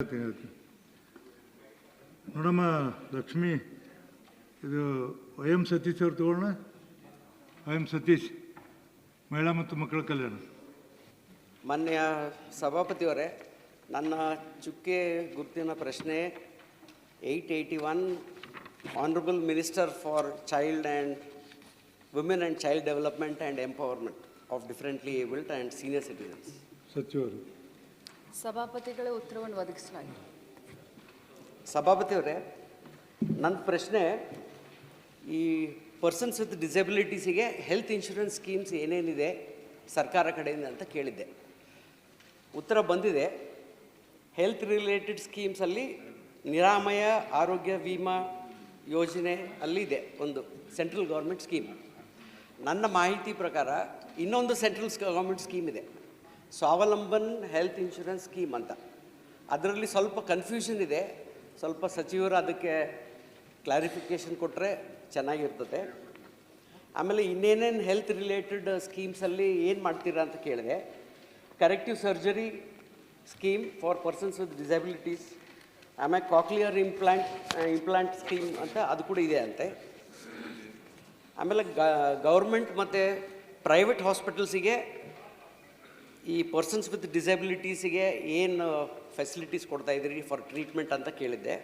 ಹೇಳ್ತೀನಿ ನೋಡಮ್ಮ ಲಕ್ಷ್ಮಿ, ಇದು ವೈ.ಎಂ. ಸತೀಶ್ ಅವ್ರು ತಗೊಳ್ಳೋಣ. ವೈ.ಎಂ. ಸತೀಶ್, ಮಹಿಳಾ ಮತ್ತು ಮಕ್ಕಳ ಕಲ್ಯಾಣ. ಮಾನ್ಯ ಸಭಾಪತಿಯವರೇ, ನನ್ನ ಚುಕ್ಕೆ ಗುರುತಿನ ಪ್ರಶ್ನೆ 881 honourable minister for child and women and child development and empowerment of differently abled and senior citizens. ಸಚಿವರು. ಸಭಾಪತಿಗಳೇ ಉತ್ತರವನ್ನು ಒದಗಿಸಲಾಗಿದೆ. ಸಭಾಪತಿಯವರೇ, ನನ್ನ ಪ್ರಶ್ನೆ ಈ ಪರ್ಸನ್ಸ್ ವಿತ್ ಡಿಸೆಬಿಲಿಟೀಸಿಗೆ ಹೆಲ್ತ್ ಇನ್ಶೂರೆನ್ಸ್ ಸ್ಕೀಮ್ಸ್ ಏನೇನಿದೆ ಸರ್ಕಾರ ಕಡೆಯಿಂದ ಅಂತ ಕೇಳಿದ್ದೆ. ಉತ್ತರ ಬಂದಿದೆ. ಹೆಲ್ತ್ ರಿಲೇಟೆಡ್ ಸ್ಕೀಮ್ಸಲ್ಲಿ ನಿರಾಮಯ ಆರೋಗ್ಯ ವಿಮಾ ಯೋಜನೆ ಅಲ್ಲಿದೆ ಒಂದು ಸೆಂಟ್ರಲ್ ಗೌರ್ಮೆಂಟ್ ಸ್ಕೀಮ್. ನನ್ನ ಮಾಹಿತಿ ಪ್ರಕಾರ ಇನ್ನೊಂದು ಸೆಂಟ್ರಲ್ ಗೌರ್ಮೆಂಟ್ ಸ್ಕೀಮ್ ಇದೆ, ಸ್ವಾವಲಂಬನ್ ಹೆಲ್ತ್ ಇನ್ಶೂರೆನ್ಸ್ ಸ್ಕೀಮ್ ಅಂತ. ಅದರಲ್ಲಿ ಸ್ವಲ್ಪ ಕನ್ಫ್ಯೂಷನ್ ಇದೆ. ಸ್ವಲ್ಪ ಸಚಿವರು ಅದಕ್ಕೆ ಕ್ಲಾರಿಫಿಕೇಷನ್ ಕೊಟ್ಟರೆ ಚೆನ್ನಾಗಿರ್ತದೆ. ಆಮೇಲೆ ಇನ್ನೇನೇನು ಹೆಲ್ತ್ ರಿಲೇಟೆಡ್ ಸ್ಕೀಮ್ಸಲ್ಲಿ ಏನು ಮಾಡ್ತೀರಾ ಅಂತ ಕೇಳಿದೆ. Corrective surgery scheme for persons with disabilities, ಆಮೇಲೆ ಕಾಕ್ಲಿಯರ್ ಇಂಪ್ಲಾಂಟ್ ಸ್ಕೀಮ್ ಅಂತ ಅದು ಕೂಡ ಇದೆ ಅಂತೆ. ಆಮೇಲೆ ಗೌರ್ಮೆಂಟ್ ಮತ್ತು ಪ್ರೈವೇಟ್ ಹಾಸ್ಪಿಟಲ್ಸಿಗೆ ಈ ಪರ್ಸನ್ಸ್ ವಿತ್ ಡಿಸಬಿಲಿಟೀಸಿಗೆ ಏನು ಫೆಸಿಲಿಟೀಸ್ ಕೊಡ್ತಾಯಿದ್ದೀರಿ ಫಾರ್ ಟ್ರೀಟ್ಮೆಂಟ್ ಅಂತ ಕೇಳಿದ್ದೆ.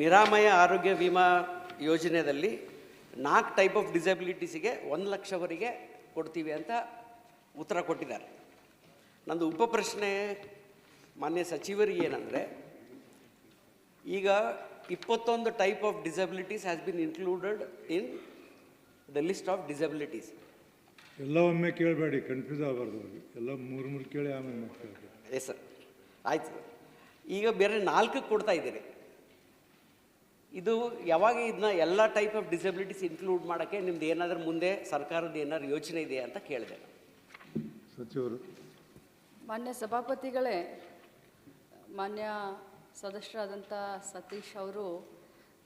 ನಿರಾಮಯ ಆರೋಗ್ಯ ವಿಮಾ ಯೋಜನೆಯಲ್ಲಿ 4 ಟೈಪ್ ಆಫ್ ಡಿಸಬಿಲಿಟೀಸಿಗೆ 1 ಲಕ್ಷವರೆಗೆ ಕೊಡ್ತೀವಿ ಅಂತ ಉತ್ತರ ಕೊಟ್ಟಿದ್ದಾರೆ. ನಂದು ಉಪಪ್ರಶ್ನೆ ಮಾನ್ಯ ಸಚಿವರಿಗೆ ಏನಂದರೆ, ಈಗ 21 type of disabilities has been included in the list of disabilities. ಎಲ್ಲ ಒಮ್ಮೆ ಕೇಳಬೇಡಿ, ಕನ್ಫ್ಯೂಸ್ ಆಗಬಾರ್ದು. ಎಲ್ಲ ಮೂರು ಕೇಳಿ ಆಮೇಲೆ ಕೇಳಬೇಡಿ. ಎಸ್ ಸರ್, ಆಯ್ತು. ಈಗ ಬೇರೆ 4 ಕೊಡ್ತಾ ಇದ್ದೀರಿ. ಇದು ಯಾವಾಗ ಇದನ್ನ ಎಲ್ಲ ಟೈಪ್ ಆಫ್ ಡಿಸಬಿಲಿಟೀಸ್ ಇನ್ಕ್ಲೂಡ್ ಮಾಡೋಕ್ಕೆ ನಿಮ್ದು ಏನಾದರೂ ಮುಂದೆ ಸರ್ಕಾರದ ಏನಾದ್ರು ಯೋಚನೆ ಇದೆಯಾ ಅಂತ ಕೇಳಿದೆ. ಸಚಿವರು. ಮಾನ್ಯ ಸಭಾಪತಿಗಳೇ, ಮಾನ್ಯ ಸದಸ್ಯರಾದಂಥ ಸತೀಶ್ ಅವರು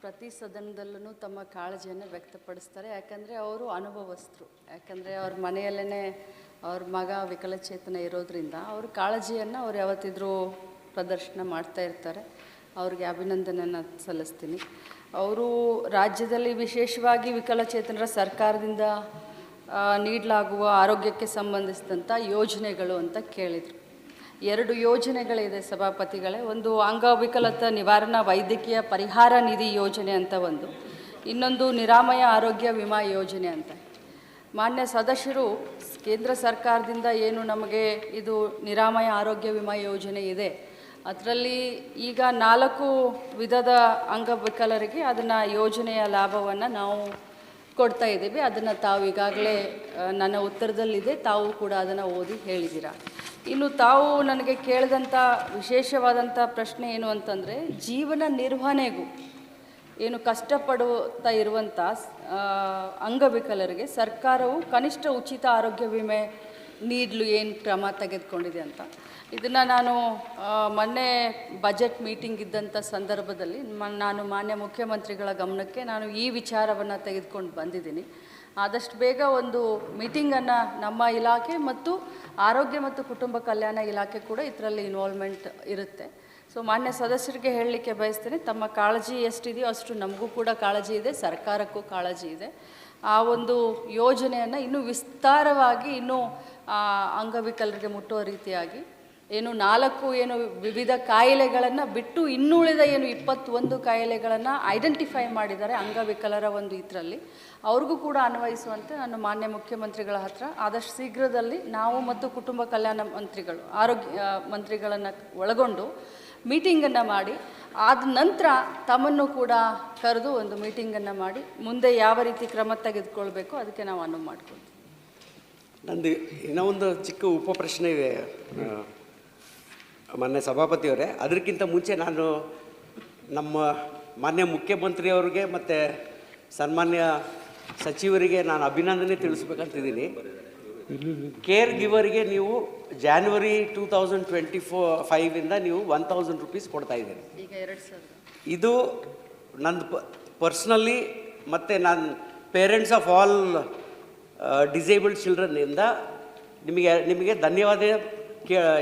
ಪ್ರತಿ ಸದನದಲ್ಲೂ ತಮ್ಮ ಕಾಳಜಿಯನ್ನು ವ್ಯಕ್ತಪಡಿಸ್ತಾರೆ. ಯಾಕಂದರೆ ಅವರು ಅನುಭವಸ್ಥರು. ಯಾಕಂದರೆ ಅವ್ರ ಮನೆಯಲ್ಲೇ ಅವ್ರ ಮಗ ವಿಕಲಚೇತನ ಇರೋದರಿಂದ ಅವ್ರ ಕಾಳಜಿಯನ್ನು ಅವ್ರು ಯಾವತ್ತಿದ್ರೂ ಪ್ರದರ್ಶನ ಮಾಡ್ತಾ ಇರ್ತಾರೆ. ಅವ್ರಿಗೆ ಅಭಿನಂದನೆಯನ್ನು ಸಲ್ಲಿಸ್ತೀನಿ. ಅವರು ರಾಜ್ಯದಲ್ಲಿ ವಿಶೇಷವಾಗಿ ವಿಕಲಚೇತನರ ಸರ್ಕಾರದಿಂದ ನೀಡಲಾಗುವ ಆರೋಗ್ಯಕ್ಕೆ ಸಂಬಂಧಿಸಿದಂಥ ಯೋಜನೆಗಳು ಅಂತ ಕೇಳಿದರು. 2 ಯೋಜನೆಗಳಿದೆ ಸಭಾಪತಿಗಳೇ. ಒಂದು ಅಂಗವಿಕಲತಾ ನಿವಾರಣಾ ವೈದ್ಯಕೀಯ ಪರಿಹಾರ ನಿಧಿ ಯೋಜನೆ ಅಂತ ಒಂದು, ಇನ್ನೊಂದು ನಿರಾಮಯ ಆರೋಗ್ಯ ವಿಮಾ ಯೋಜನೆ ಅಂತ. ಮಾನ್ಯ ಸದಸ್ಯರು, ಕೇಂದ್ರ ಸರ್ಕಾರದಿಂದ ಏನು ನಮಗೆ ಇದು ನಿರಾಮಯ ಆರೋಗ್ಯ ವಿಮಾ ಯೋಜನೆ ಇದೆ, ಅದರಲ್ಲಿ ಈಗ 4 ವಿಧದ ಅಂಗವಿಕಲರಿಗೆ ಅದನ್ನು ಯೋಜನೆಯ ಲಾಭವನ್ನು ನಾವು ಕೊಡ್ತಾ ಇದ್ದೀವಿ. ಅದನ್ನು ತಾವು ಈಗಾಗಲೇ ನನ್ನ ಉತ್ತರದಲ್ಲಿದೆ, ತಾವು ಕೂಡ ಅದನ್ನು ಓದಿ ಹೇಳಿದ್ದೀರಾ. ಇನ್ನು ತಾವು ನನಗೆ ಕೇಳಿದಂಥ ವಿಶೇಷವಾದಂಥ ಪ್ರಶ್ನೆ ಏನು ಅಂತಂದರೆ, ಜೀವನ ನಿರ್ವಹಣೆಗೂ ಏನು ಕಷ್ಟಪಡುತ್ತಾ ಇರುವಂಥ ಅಂಗವಿಕಲರಿಗೆ ಸರ್ಕಾರವು ಕನಿಷ್ಠ ಉಚಿತ ಆರೋಗ್ಯ ವಿಮೆ ನೀಡಲು ಏನು ಕ್ರಮ ತೆಗೆದುಕೊಂಡಿದೆ ಅಂತ. ಇದನ್ನು ನಾನು ಮೊನ್ನೆ ಬಜೆಟ್ ಮೀಟಿಂಗ್ ಇದ್ದಂಥ ಸಂದರ್ಭದಲ್ಲಿ ನಾನು ಮಾನ್ಯ ಮುಖ್ಯಮಂತ್ರಿಗಳ ಗಮನಕ್ಕೆ ನಾನು ಈ ವಿಚಾರವನ್ನು ತೆಗೆದುಕೊಂಡು ಬಂದಿದ್ದೀನಿ. ಆದಷ್ಟು ಬೇಗ ಒಂದು ಮೀಟಿಂಗನ್ನು ನಮ್ಮ ಇಲಾಖೆ ಮತ್ತು ಆರೋಗ್ಯ ಮತ್ತು ಕುಟುಂಬ ಕಲ್ಯಾಣ ಇಲಾಖೆ ಕೂಡ ಇದರಲ್ಲಿ ಇನ್ವಾಲ್ವ್ಮೆಂಟ್ ಇರುತ್ತೆ. ಸೊ ಮಾನ್ಯ ಸದಸ್ಯರಿಗೆ ಹೇಳಲಿಕ್ಕೆ ಬಯಸ್ತೇನೆ, ತಮ್ಮ ಕಾಳಜಿ ಎಷ್ಟಿದೆಯೋ ಅಷ್ಟು ನಮಗೂ ಕೂಡ ಕಾಳಜಿ ಇದೆ, ಸರ್ಕಾರಕ್ಕೂ ಕಾಳಜಿ ಇದೆ. ಆ ಒಂದು ಯೋಜನೆಯನ್ನು ಇನ್ನೂ ವಿಸ್ತಾರವಾಗಿ ಇನ್ನೂ ಅಂಗವಿಕಲರಿಗೆ ಮುಟ್ಟುವ ರೀತಿಯಾಗಿ ಏನು 4 ವಿವಿಧ ಕಾಯಿಲೆಗಳನ್ನು ಬಿಟ್ಟು ಇನ್ನುಳಿದ 21 ಕಾಯಿಲೆಗಳನ್ನು ಐಡೆಂಟಿಫೈ ಮಾಡಿದ್ದಾರೆ ಅಂಗವಿಕಲರ ಒಂದು ಇದರಲ್ಲಿ, ಅವ್ರಿಗೂ ಕೂಡ ಅನ್ವಯಿಸುವಂತೆ ನಾನು ಮಾನ್ಯ ಮುಖ್ಯಮಂತ್ರಿಗಳ ಹತ್ರ ಆದಷ್ಟು ಶೀಘ್ರದಲ್ಲಿ ನಾವು ಮತ್ತು ಕುಟುಂಬ ಕಲ್ಯಾಣ ಮಂತ್ರಿಗಳು, ಆರೋಗ್ಯ ಮಂತ್ರಿಗಳನ್ನು ಒಳಗೊಂಡು ಮೀಟಿಂಗನ್ನು ಮಾಡಿ, ಆದ ನಂತರ ತಮ್ಮನ್ನು ಕೂಡ ಕರೆದು ಒಂದು ಮೀಟಿಂಗನ್ನು ಮಾಡಿ ಮುಂದೆ ಯಾವ ರೀತಿ ಕ್ರಮ ತೆಗೆದುಕೊಳ್ಬೇಕು ಅದಕ್ಕೆ ನಾವು ಅನುವು ಮಾಡ್ಕೊಳ್ತೀವಿ. ನಂದು ಇನ್ನೂ ಒಂದು ಚಿಕ್ಕ ಉಪಪ್ರಶ್ನೆ ಇದೆ ಮಾನ್ಯ ಸಭಾಪತಿಯವರೇ. ಅದಕ್ಕಿಂತ ಮುಂಚೆ ನಾನು ನಮ್ಮ ಮಾನ್ಯ ಮುಖ್ಯಮಂತ್ರಿಯವರಿಗೆ ಮತ್ತು ಸನ್ಮಾನ್ಯ ಸಚಿವರಿಗೆ ನಾನು ಅಭಿನಂದನೆ ತಿಳಿಸ್ಬೇಕಂತಿದ್ದೀನಿ. ಕೇರ್ ಗಿವರಿಗೆ ನೀವು ಜಾನ್ವರಿ 2025ಇಂದ ನೀವು 1000 ರೂಪೀಸ್ ಕೊಡ್ತಾಯಿದ್ದೀರಿ. ಈಗ 2000 ಇದು ನಂದು ಪರ್ಸ್ನಲಿ ಮತ್ತು ನಾನು ಪೇರೆಂಟ್ಸ್ ಆಫ್ ಆಲ್ ಡಿಸೇಬಲ್ಡ್ ಚಿಲ್ಡ್ರನ್ನಿಂದ ನಿಮಗೆ ಧನ್ಯವಾದ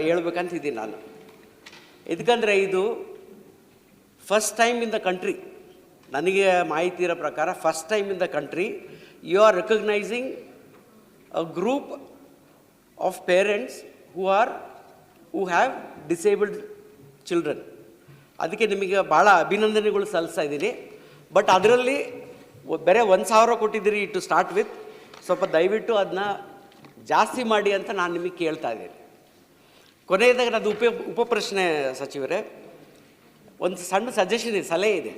ಹೇಳ್ಬೇಕಂತಿದ್ದೀನಿ ನಾನು. ಇದಕ್ಕಂದರೆ ಇದು first time in the country, ನನಗೆ ಮಾಹಿತಿ ಇರೋ ಪ್ರಕಾರ first time in the country you are recognising a group of parents who have disabled children. ಅದಕ್ಕೆ ನಿಮಗೆ ಭಾಳ ಅಭಿನಂದನೆಗಳು ಸಲ್ಲಿಸ್ತಾ ಇದ್ದೀನಿ. ಬಟ್ ಅದರಲ್ಲಿ ಬೇರೆ 1,000 ಕೊಟ್ಟಿದ್ದೀರಿ ಟು ಸ್ಟಾರ್ಟ್ ವಿತ್, ಸ್ವಲ್ಪ ದಯವಿಟ್ಟು ಅದನ್ನ ಜಾಸ್ತಿ ಮಾಡಿ ಅಂತ ನಾನು ನಿಮಗೆ ಕೇಳ್ತಾ ಇದ್ದೀನಿ. ಕೊನೆಯದಾಗ ಅದು ಉಪಪ್ರಶ್ನೆ ಸಚಿವರೇ, ಒಂದು ಸಣ್ಣ ಸಜೆಷನ್ ಇದೆ, ಸಲಹೆ ಇದೆ.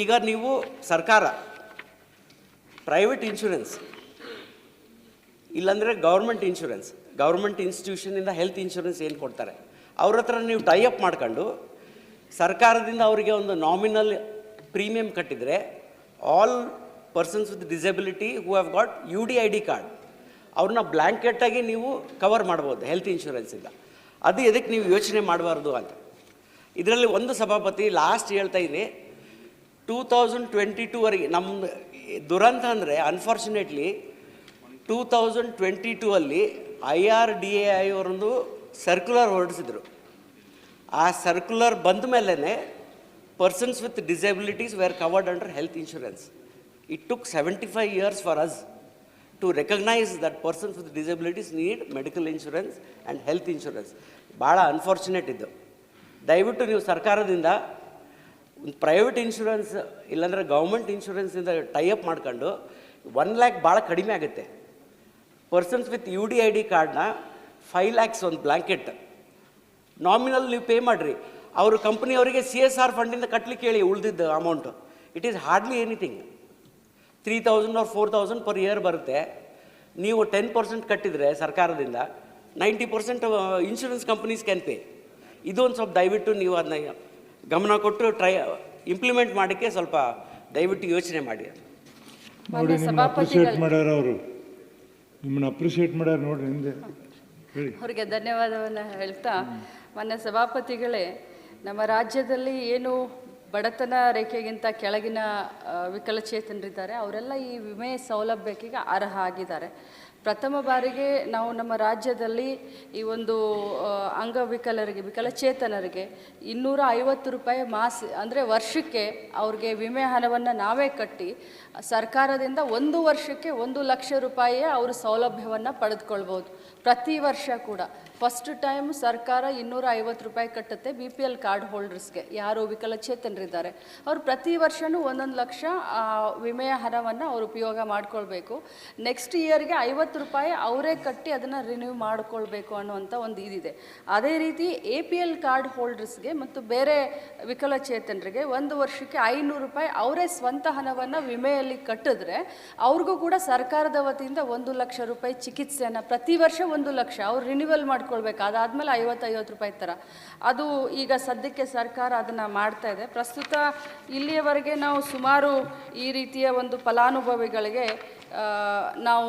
ಈಗ ನೀವು ಸರ್ಕಾರ ಪ್ರೈವೇಟ್ ಇನ್ಶೂರೆನ್ಸ್ ಇಲ್ಲಾಂದರೆ ಗೌರ್ಮೆಂಟ್ ಇನ್ಶೂರೆನ್ಸ್, ಗೌರ್ಮೆಂಟ್ ಇನ್ಸ್ಟಿಟ್ಯೂಷನಿಂದ ಹೆಲ್ತ್ ಇನ್ಶೂರೆನ್ಸ್ ಏನು ಕೊಡ್ತಾರೆ ಅವ್ರ ಹತ್ರ ನೀವು ಟೈ ಅಪ್ ಮಾಡ್ಕೊಂಡು ಸರ್ಕಾರದಿಂದ ಅವರಿಗೆ ಒಂದು ನಾಮಿನಲ್ ಪ್ರೀಮಿಯಂ ಕಟ್ಟಿದರೆ all persons with disability who have got UDID card ಅವ್ರನ್ನ ಬ್ಲ್ಯಾಂಕೆಟಾಗಿ ನೀವು ಕವರ್ ಮಾಡ್ಬೋದು ಹೆಲ್ತ್ ಇನ್ಶೂರೆನ್ಸಿಂದ. ಅದು ಎದಕ್ಕೆ ನೀವು ಯೋಚನೆ ಮಾಡಬಾರ್ದು ಅಂತ. ಇದರಲ್ಲಿ ಒಂದು ಸಭಾಪತಿ ಲಾಸ್ಟ್ ಹೇಳ್ತಾ ಇದ್ದೀನಿ, 2022ವರೆಗೆ ನಮ್ಮ ದುರಂತ ಅಂದರೆ ಅನ್ಫಾರ್ಚುನೇಟ್ಲಿ 2022ಅಲ್ಲಿ IRDAI ಅವರೊಂದು ಸರ್ಕ್ಯುಲರ್ ಹೊರಡಿಸಿದ್ರು. ಆ ಸರ್ಕ್ಯುಲರ್ ಬಂದ ಮೇಲೇ persons with disabilities were covered under health insurance. It took 75 years for us to recognise that persons with disabilities need medical insurance and health insurance. ಭಾಳ ಅನ್ಫಾರ್ಚುನೇಟ್ ಇದ್ದು. ದಯವಿಟ್ಟು ನೀವು ಸರ್ಕಾರದಿಂದ ಒಂದು ಪ್ರೈವೇಟ್ ಇನ್ಶೂರೆನ್ಸ್ ಇಲ್ಲಾಂದರೆ ಗೌರ್ಮೆಂಟ್ ಇನ್ಶೂರೆನ್ಸಿಂದ ಟೈ ಅಪ್ ಮಾಡ್ಕೊಂಡು 1 lakh ಭಾಳ ಕಡಿಮೆ ಆಗುತ್ತೆ. ಪರ್ಸನ್ಸ್ ವಿತ್ UDID ಕಾರ್ಡ್ನ 5 lakhs ಒಂದು ಬ್ಲ್ಯಾಂಕೆಟ್ ನಾಮಿನಲ್ ನೀವು ಪೇ ಮಾಡಿರಿ. ಅವರು ಕಂಪ್ನಿಯವರಿಗೆ CSR ಫಂಡಿಂದ ಕಟ್ಟಲಿಕ್ಕೆ ಹೇಳಿ ಉಳಿದಿದ್ದು amount. It is hardly anything, 3,000 or 4,000 per year ಬರುತ್ತೆ. ನೀವು 10% ಕಟ್ಟಿದರೆ ಸರ್ಕಾರದಿಂದ 90% ಇನ್ಶೂರೆನ್ಸ್ ಕಂಪ್ನೀಸ್ ಕ್ಯಾನ್ ಪೇ. ಇದೊಂದು ಸ್ವಲ್ಪ ದಯವಿಟ್ಟು ನೀವು ಅದನ್ನ ಗಮನ ಕೊಟ್ಟು ಇಂಪ್ಲಿಮೆಂಟ್ ಮಾಡೋಕ್ಕೆ ಸ್ವಲ್ಪ ದಯವಿಟ್ಟು ಯೋಚನೆ ಮಾಡಿ. ನೋಡಿ, ನಿಮ್ಮನ್ನ ಅಪ್ರಿಷಿಯೇಟ್ ಮಾಡ್ಯಾರ ಅವರು, ನಿಮ್ಮನ್ನ ಅಪ್ರಿಷಿಯೇಟ್ ಮಾಡ್ಯಾರ ನೋಡ್ರಿ ಹಿಂದೆ ಹೇಳಿ. ಅವರಿಗೆ ಧನ್ಯವಾದವನ್ನು ಹೇಳ್ತಾ, ಮಾನ್ಯ ಸಭಾಪತಿಗಳೇ, ನಮ್ಮ ರಾಜ್ಯದಲ್ಲಿ ಏನು ಬಡತನ ರೇಖೆಗಿಂತ ಕೆಳಗಿನ ವಿಕಲಚೇತನರಿದ್ದಾರೆ ಅವರೆಲ್ಲ ಈ ವಿಮೆ ಸೌಲಭ್ಯಕ್ಕೆ ಅರ್ಹ ಆಗಿದ್ದಾರೆ. ಪ್ರಥಮ ಬಾರಿಗೆ ನಾವು ನಮ್ಮ ರಾಜ್ಯದಲ್ಲಿ ಈ ಒಂದು ಅಂಗವಿಕಲರಿಗೆ, ವಿಕಲಚೇತನರಿಗೆ 250 ರೂಪಾಯಿ ಅಂದರೆ ವರ್ಷಕ್ಕೆ ಅವ್ರಿಗೆ ವಿಮೆ ಹಣವನ್ನು ನಾವೇ ಕಟ್ಟಿ ಸರ್ಕಾರದಿಂದ 1 ವರ್ಷಕ್ಕೆ 1 ಲಕ್ಷ ರೂಪಾಯಿಯ ಅವರು ಸೌಲಭ್ಯವನ್ನು ಪಡೆದುಕೊಳ್ಬೋದು. ಪ್ರತಿ ವರ್ಷ ಕೂಡ ಫಸ್ಟ್ ಟೈಮ್ ಸರ್ಕಾರ 250 ರೂಪಾಯಿ ಕಟ್ಟುತ್ತೆ BPL ಕಾರ್ಡ್ ಹೋಲ್ಡರ್ಸ್ಗೆ. ಯಾರು ವಿಕಲಚೇತನರಿದ್ದಾರೆ ಅವರು ಪ್ರತಿ ವರ್ಷವೂ 1 ಲಕ್ಷ ವಿಮೆಯ ಹಣವನ್ನು ಅವರು ಉಪಯೋಗ ಮಾಡ್ಕೊಳ್ಬೇಕು. ನೆಕ್ಸ್ಟ್ ಇಯರ್ಗೆ 50 ರೂಪಾಯಿ ಅವರೇ ಕಟ್ಟಿ ಅದನ್ನು ರಿನ್ಯೂ ಮಾಡಿಕೊಳ್ಬೇಕು ಅನ್ನುವಂಥ ಒಂದು ಇದಿದೆ. ಅದೇ ರೀತಿ APL ಕಾರ್ಡ್ ಹೋಲ್ಡರ್ಸ್ಗೆ ಮತ್ತು ಬೇರೆ ವಿಕಲಚೇತನರಿಗೆ 1 ವರ್ಷಕ್ಕೆ 500 ರೂಪಾಯಿ ಅವರೇ ಸ್ವಂತ ಹಣವನ್ನು ವಿಮೆಯಲ್ಲಿ ಕಟ್ಟಿದ್ರೆ ಅವ್ರಿಗೂ ಕೂಡ ಸರ್ಕಾರದ ವತಿಯಿಂದ 1 ಲಕ್ಷ ರೂಪಾಯಿ ಚಿಕಿತ್ಸೆಯನ್ನು ಪ್ರತಿ ವರ್ಷ 1 ಲಕ್ಷ ಅವ್ರು ರಿನ್ಯೂವಲ್ ಮಾಡ್ಕೊಳ್ಬೇಕು. ಅದಾದಮೇಲೆ 50 ರೂಪಾಯಿ ಥರ ಅದು ಈಗ ಸದ್ಯಕ್ಕೆ ಸರ್ಕಾರ ಅದನ್ನು ಮಾಡ್ತಾ ಇದೆ. ಪ್ರಸ್ತುತ ಇಲ್ಲಿಯವರೆಗೆ ನಾವು ಸುಮಾರು ಈ ರೀತಿಯ ಒಂದು ಫಲಾನುಭವಿಗಳಿಗೆ ನಾವು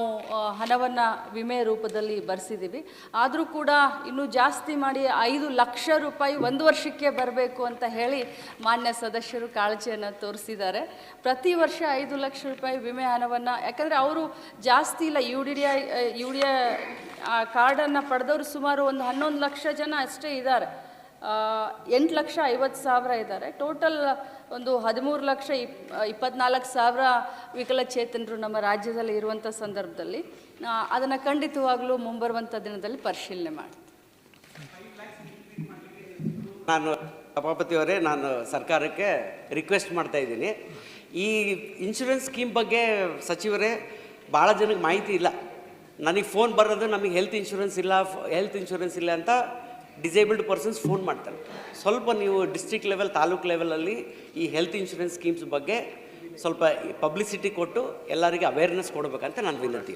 ಹಣವನ್ನು ವಿಮೆ ರೂಪದಲ್ಲಿ ಭರಿಸಿದ್ದೀವಿ. ಆದರೂ ಕೂಡ ಇನ್ನೂ ಜಾಸ್ತಿ ಮಾಡಿ 5 ಲಕ್ಷ ರೂಪಾಯಿ 1 ವರ್ಷಕ್ಕೆ ಬರಬೇಕು ಅಂತ ಹೇಳಿ ಮಾನ್ಯ ಸದಸ್ಯರು ಕಾಳಜಿಯನ್ನು ತೋರಿಸಿದ್ದಾರೆ. ಪ್ರತಿ ವರ್ಷ 5 ಲಕ್ಷ ರೂಪಾಯಿ ವಿಮೆ ಹಣವನ್ನು, ಯಾಕಂದರೆ ಅವರು ಜಾಸ್ತಿ ಇಲ್ಲ, UDI ಕಾರ್ಡನ್ನು ಪಡೆದವರು ಸುಮಾರು ಒಂದು 11 ಲಕ್ಷ ಜನ ಅಷ್ಟೇ ಇದ್ದಾರೆ. 8,50,000 ಇದ್ದಾರೆ. ಟೋಟಲ್ ಒಂದು 13,24,000 ವಿಕಲಚೇತನರು ನಮ್ಮ ರಾಜ್ಯದಲ್ಲಿ ಇರುವಂಥ ಸಂದರ್ಭದಲ್ಲಿ ಅದನ್ನು ಖಂಡಿತವಾಗಲೂ ಮುಂಬರುವಂಥ ದಿನದಲ್ಲಿ ಪರಿಶೀಲನೆ ಮಾಡ್ತೀನಿ. ನಾನು ಸಭಾಪತಿಯವರೇ, ನಾನು ಸರ್ಕಾರಕ್ಕೆ ರಿಕ್ವೆಸ್ಟ್ ಮಾಡ್ತಾ ಇದ್ದೀನಿ, ಈ ಇನ್ಶೂರೆನ್ಸ್ ಸ್ಕೀಮ್ ಬಗ್ಗೆ ಸಚಿವರೇ ಭಾಳ ಜನಕ್ಕೆ ಮಾಹಿತಿ ಇಲ್ಲ. ನನಗೆ ಫೋನ್ ಬರೋದು ನಮಗೆ ಹೆಲ್ತ್ ಇನ್ಶೂರೆನ್ಸ್ ಇಲ್ಲ ಅಂತ ಡಿಸೇಬಲ್ಡ್ ಪರ್ಸನ್ಸ್ ಫೋನ್ ಮಾಡ್ತಾರೆ. ಸ್ವಲ್ಪ ನೀವು ಡಿಸ್ಟ್ರಿಕ್ಟ್ ಲೆವೆಲ್, ತಾಲೂಕು ಲೆವೆಲಲ್ಲಿ ಈ ಹೆಲ್ತ್ ಇನ್ಶೂರೆನ್ಸ್ ಸ್ಕೀಮ್ಸ್ ಬಗ್ಗೆ ಸ್ವಲ್ಪ ಪಬ್ಲಿಸಿಟಿ ಕೊಟ್ಟು ಎಲ್ಲರಿಗೆ ಅವೇರ್ನೆಸ್ ಕೊಡಬೇಕಂತ ನಾನು ವಿನಂತಿ.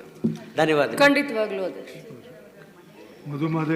ಧನ್ಯವಾದ. ಖಂಡಿತವಾಗ್ಲೂ ಅದೇ ಮಧುಮಾದೇವಿ